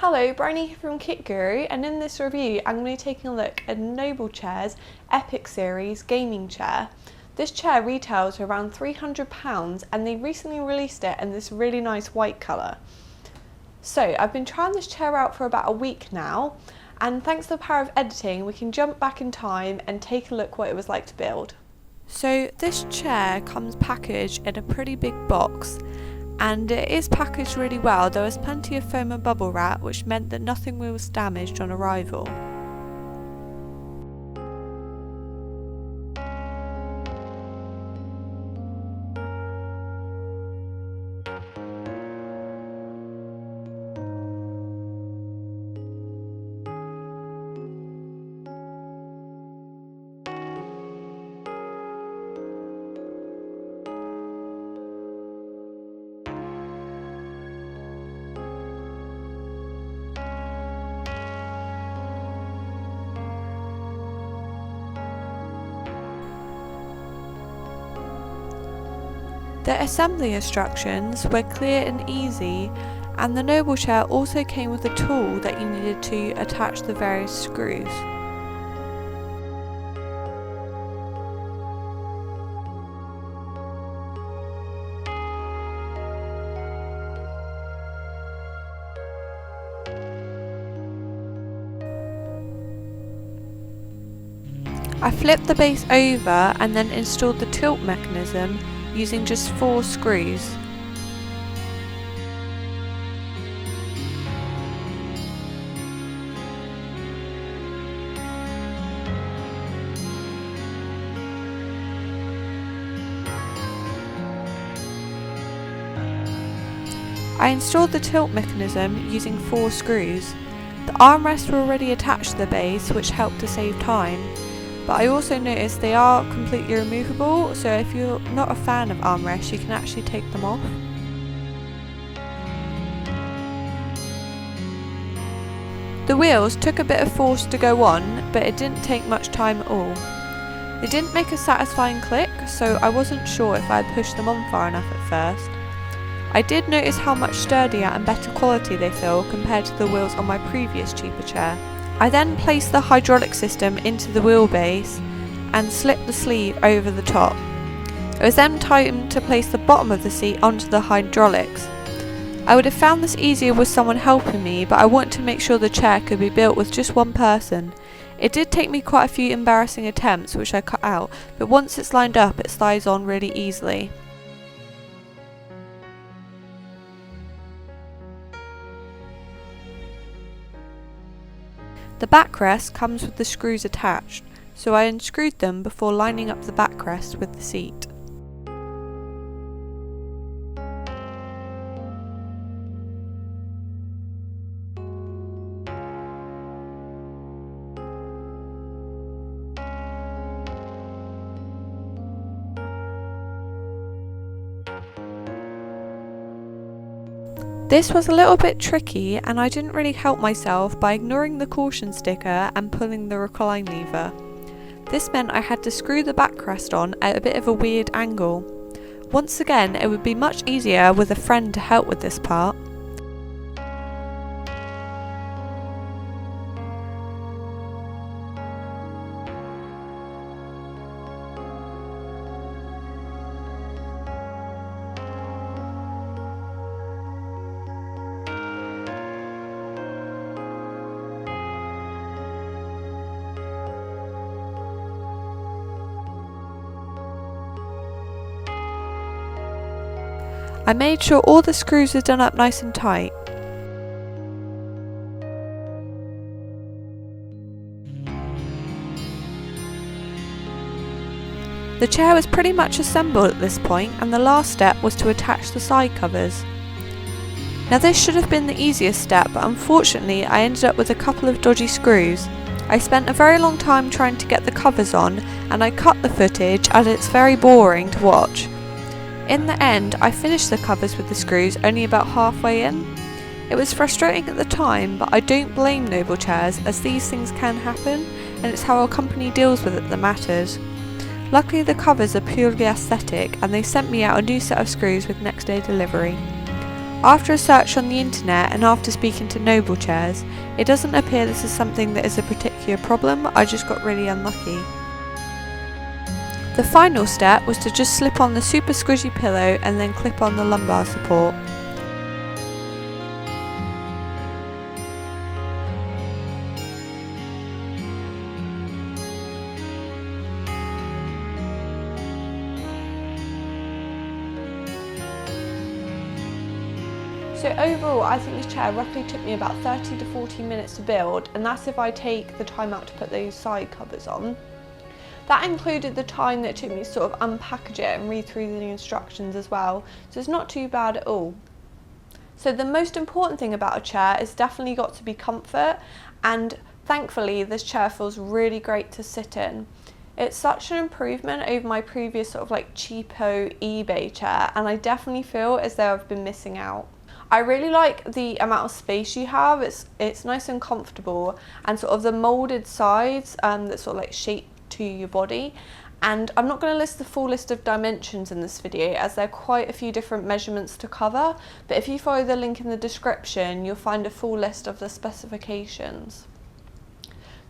Hello, Bryony here from Kit Guru, and in this review I'm going to be taking a look at NobleChairs Epic Series gaming chair. This chair retails for around £300 and they recently released it in this really nice white colour. So I've been trying this chair out for about a week now, and thanks to the power of editing we can jump back in time and take a look what it was like to build. So this chair comes packaged in a pretty big box, and it is packaged really well. There was plenty of foam and bubble wrap, which meant that nothing was damaged on arrival. The assembly instructions were clear and easy, and the NobleChair also came with a tool that you needed to attach the various screws. I flipped the base over and then installed the tilt mechanism using just 4 screws. I installed the tilt mechanism using 4 screws. The armrests were already attached to the base, which helped to save time. But I also noticed they are completely removable, so if you're not a fan of armrests, you can actually take them off. The wheels took a bit of force to go on, but it didn't take much time at all. They didn't make a satisfying click, so I wasn't sure if I had pushed them on far enough at first. I did notice how much sturdier and better quality they feel compared to the wheels on my previous cheaper chair. I then placed the hydraulic system into the wheelbase and slipped the sleeve over the top. It was then time to place the bottom of the seat onto the hydraulics. I would have found this easier with someone helping me, but I wanted to make sure the chair could be built with just one person. It did take me quite a few embarrassing attempts, which I cut out, but once it's lined up it slides on really easily. The backrest comes with the screws attached, so I unscrewed them before lining up the backrest with the seat. This was a little bit tricky, and I didn't really help myself by ignoring the caution sticker and pulling the recline lever. This meant I had to screw the backrest on at a bit of a weird angle. Once again, it would be much easier with a friend to help with this part. I made sure all the screws were done up nice and tight. The chair was pretty much assembled at this point, and the last step was to attach the side covers. Now this should have been the easiest step, but unfortunately I ended up with a couple of dodgy screws. I spent a very long time trying to get the covers on, and I cut the footage as it's very boring to watch. In the end, I finished the covers with the screws only about halfway in. It was frustrating at the time, but I don't blame NobleChairs, as these things can happen, and it's how our company deals with it that matters. Luckily the covers are purely aesthetic, and they sent me out a new set of screws with next day delivery. After a search on the internet and after speaking to NobleChairs, it doesn't appear this is something that is a particular problem. I just got really unlucky. The final step was to just slip on the super squishy pillow and then clip on the lumbar support. So overall, I think this chair roughly took me about 30 to 40 minutes to build, and that's if I take the time out to put those side covers on. That included the time that it took me to sort of unpackage it and read through the instructions as well, so it's not too bad at all. So the most important thing about a chair is definitely got to be comfort, and thankfully this chair feels really great to sit in. It's such an improvement over my previous sort of like cheapo eBay chair, and I definitely feel as though I've been missing out. I really like the amount of space you have. It's nice and comfortable, and sort of the moulded sides that sort of like shape to your body. And I'm not going to list the full list of dimensions in this video as there are quite a few different measurements to cover, but if you follow the link in the description you'll find a full list of the specifications.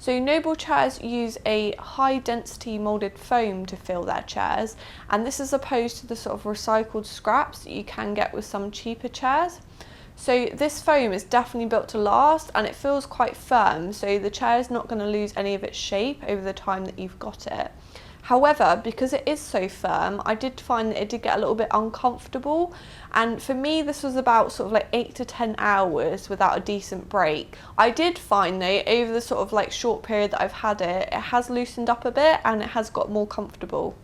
So NobleChairs use a high density moulded foam to fill their chairs, and this is opposed to the sort of recycled scraps that you can get with some cheaper chairs. So this foam is definitely built to last, and it feels quite firm, so the chair is not going to lose any of its shape over the time that you've got it. However, because it is so firm, I did find that it did get a little bit uncomfortable, and for me this was about sort of like 8 to 10 hours without a decent break. I did find though, over the sort of like short period that I've had it, it has loosened up a bit and it has got more comfortable.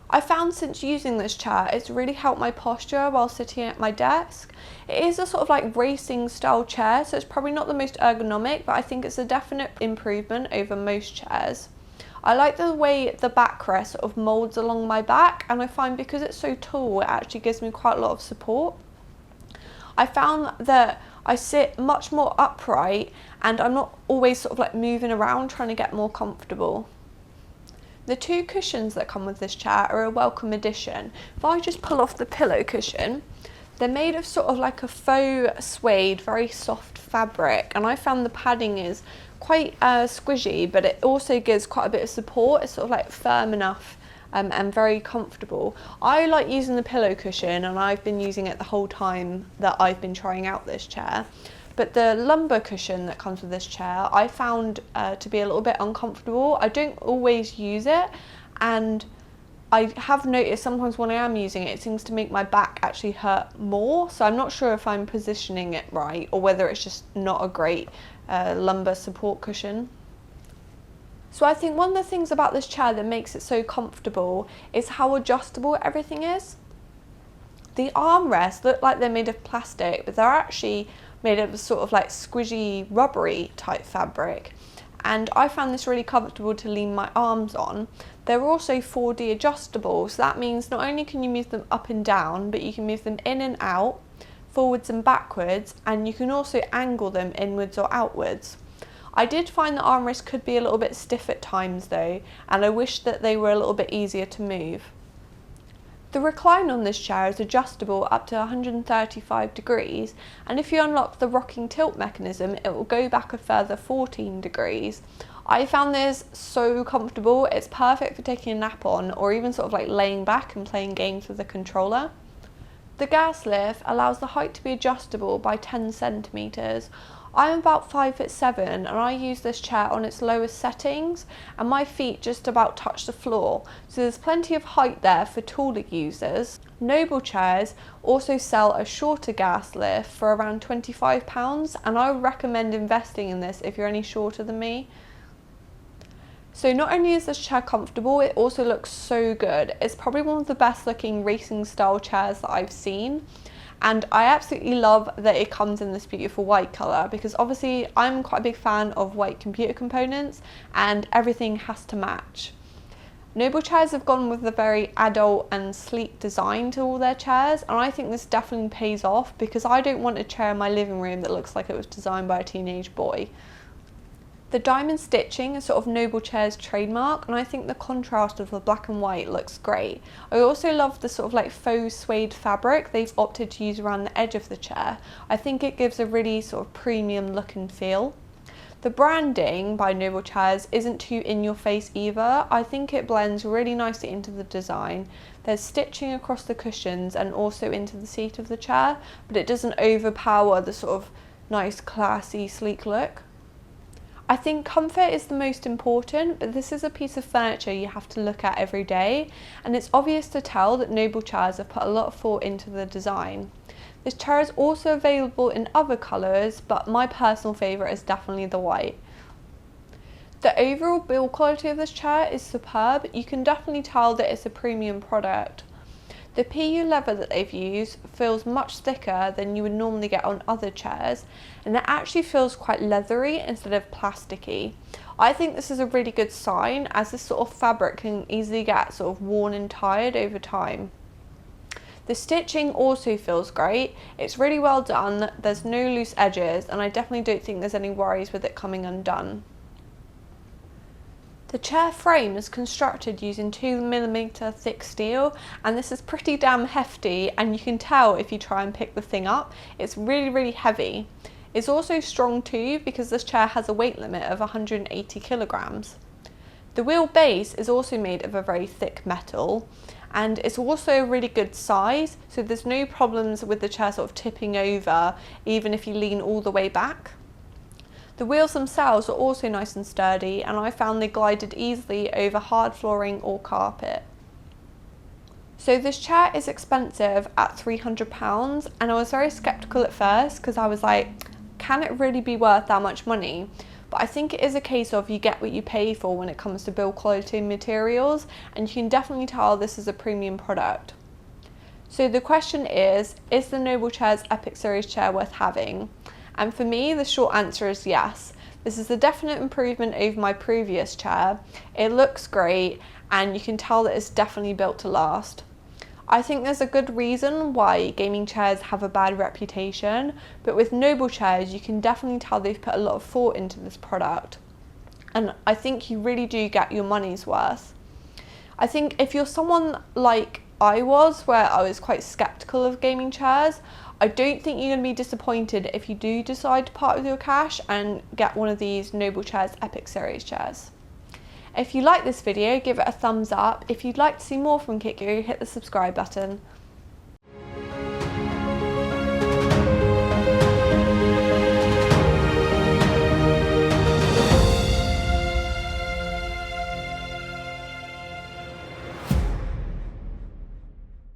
I found since using this chair, it's really helped my posture while sitting at my desk. It is a sort of like racing style chair, so it's probably not the most ergonomic, but I think it's a definite improvement over most chairs. I like the way the backrest sort of moulds along my back, and I find because it's so tall it actually gives me quite a lot of support. I found that I sit much more upright and I'm not always sort of like moving around trying to get more comfortable. The two cushions that come with this chair are a welcome addition. If I just pull off the pillow cushion, they're made of sort of like a faux suede, very soft fabric, and I found the padding is quite squishy, but it also gives quite a bit of support. It's sort of like firm enough and very comfortable. I like using the pillow cushion, and I've been using it the whole time that I've been trying out this chair. But the lumbar cushion that comes with this chair I found to be a little bit uncomfortable. I don't always use it, and I have noticed sometimes when I am using it, it seems to make my back actually hurt more, so I'm not sure if I'm positioning it right or whether it's just not a great lumbar support cushion. So I think one of the things about this chair that makes it so comfortable is how adjustable everything is. The armrests look like they're made of plastic, but they're actually made of a sort of like squishy, rubbery type fabric. And I found this really comfortable to lean my arms on. They're also 4D adjustable, so that means not only can you move them up and down, but you can move them in and out, forwards and backwards, and you can also angle them inwards or outwards. I did find the armrests could be a little bit stiff at times though, and I wish that they were a little bit easier to move. The recline on this chair is adjustable up to 135 degrees, and if you unlock the rocking tilt mechanism, it will go back a further 14 degrees. I found this so comfortable. It's perfect for taking a nap on, or even sort of like laying back and playing games with the controller. The gas lift allows the height to be adjustable by 10 centimeters. I'm about 5'7" and I use this chair on its lowest settings, and my feet just about touch the floor, so there's plenty of height there for taller users. NobleChairs also sell a shorter gas lift for around £25, and I would recommend investing in this if you're any shorter than me. So not only is this chair comfortable, it also looks so good. It's probably one of the best looking racing style chairs that I've seen. And I absolutely love that it comes in this beautiful white colour, because obviously I'm quite a big fan of white computer components and everything has to match. NobleChairs have gone with a very adult and sleek design to all their chairs, and I think this definitely pays off because I don't want a chair in my living room that looks like it was designed by a teenage boy. The diamond stitching is sort of NobleChairs trademark, and I think the contrast of the black and white looks great. I also love the sort of like faux suede fabric they've opted to use around the edge of the chair. I think it gives a really sort of premium look and feel. The branding by NobleChairs isn't too in your face either. I think it blends really nicely into the design. There's stitching across the cushions and also into the seat of the chair, but it doesn't overpower the sort of nice, classy, sleek look. I think comfort is the most important, but this is a piece of furniture you have to look at every day, and it's obvious to tell that NobleChairs have put a lot of thought into the design. This chair is also available in other colours, but my personal favourite is definitely the white. The overall build quality of this chair is superb. You can definitely tell that it's a premium product. The PU leather that they've used feels much thicker than you would normally get on other chairs, and it actually feels quite leathery instead of plasticky. I think this is a really good sign, as this sort of fabric can easily get sort of worn and tired over time. The stitching also feels great. It's really well done, there's no loose edges, and I definitely don't think there's any worries with it coming undone. The chair frame is constructed using 2mm thick steel, and this is pretty damn hefty, and you can tell if you try and pick the thing up. It's really heavy. It's also strong too, because this chair has a weight limit of 180 kilograms. The wheel base is also made of a very thick metal, and it's also a really good size, so there's no problems with the chair sort of tipping over even if you lean all the way back. The wheels themselves are also nice and sturdy, and I found they glided easily over hard flooring or carpet. So this chair is expensive at £300, and I was very sceptical at first because I was like, can it really be worth that much money? But I think it is a case of you get what you pay for when it comes to build quality materials, and you can definitely tell this is a premium product. So the question is the NobleChairs Epic Series chair worth having? And for me, the short answer is yes. This is a definite improvement over my previous chair. It looks great, and you can tell that it's definitely built to last. I think there's a good reason why gaming chairs have a bad reputation, but with NobleChairs you can definitely tell they've put a lot of thought into this product, and I think you really do get your money's worth. I think if you're someone like I was, where I was quite skeptical of gaming chairs, I don't think you're going to be disappointed if you do decide to part with your cash and get one of these NobleChairs Epic Series chairs. If you like this video, give it a thumbs up. If you'd like to see more from Kitgo, hit the subscribe button.